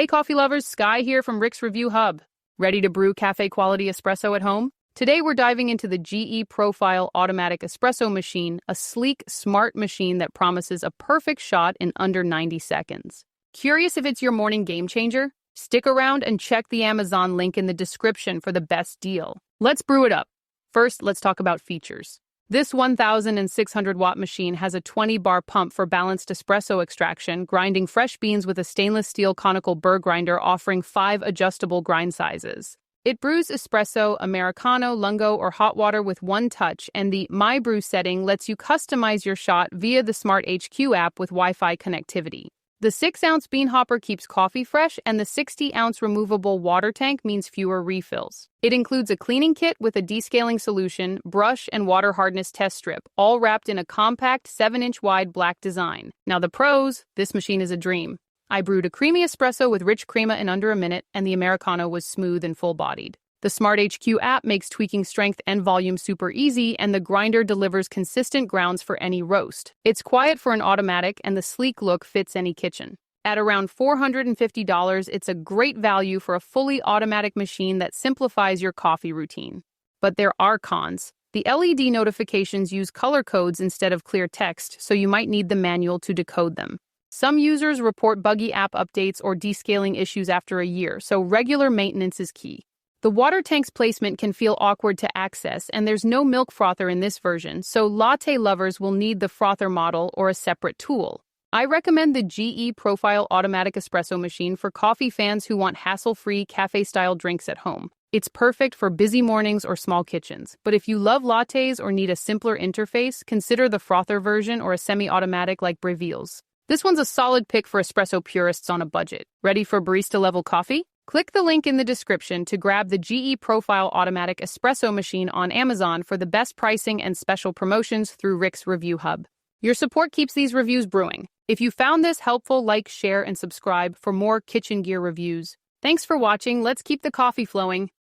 Hey coffee lovers, Sky here from Rick's Review Hub. Ready to brew cafe-quality espresso at home? Today we're diving into the GE Profile Automatic Espresso Machine, a sleek, smart machine that promises a perfect shot in under 90 seconds. Curious if it's your morning game changer? Stick around and check the Amazon link in the description for the best deal. Let's brew it up. First, let's talk about features. This 1,600-watt machine has a 20-bar pump for balanced espresso extraction, grinding fresh beans with a stainless steel conical burr grinder offering 5 adjustable grind sizes. It brews espresso, Americano, lungo, or hot water with one touch, and the My Brew setting lets you customize your shot via the SmartHQ app with Wi-Fi connectivity. The 6-ounce bean hopper keeps coffee fresh, and the 60-ounce removable water tank means fewer refills. It includes a cleaning kit with a descaling solution, brush, and water hardness test strip, all wrapped in a compact 7-inch wide black design. Now the pros, this machine is a dream. I brewed a creamy espresso with rich crema in under a minute, and the Americano was smooth and full-bodied. The SmartHQ app makes tweaking strength and volume super easy, and the grinder delivers consistent grounds for any roast. It's quiet for an automatic, and the sleek look fits any kitchen. At around $450, it's a great value for a fully automatic machine that simplifies your coffee routine. But there are cons. The LED notifications use color codes instead of clear text, so you might need the manual to decode them. Some users report buggy app updates or descaling issues after a year, so regular maintenance is key. The water tank's placement can feel awkward to access, and there's no milk frother in this version, so latte lovers will need the frother model or a separate tool. I recommend the GE Profile Automatic Espresso Machine for coffee fans who want hassle-free cafe-style drinks at home. It's perfect for busy mornings or small kitchens, but if you love lattes or need a simpler interface, consider the frother version or a semi-automatic like Breville's. This one's a solid pick for espresso purists on a budget. Ready for barista-level coffee? Click the link in the description to grab the GE Profile Automatic Espresso Machine on Amazon for the best pricing and special promotions through Rick's Review Hub. Your support keeps these reviews brewing. If you found this helpful, like, share, and subscribe for more kitchen gear reviews. Thanks for watching. Let's keep the coffee flowing.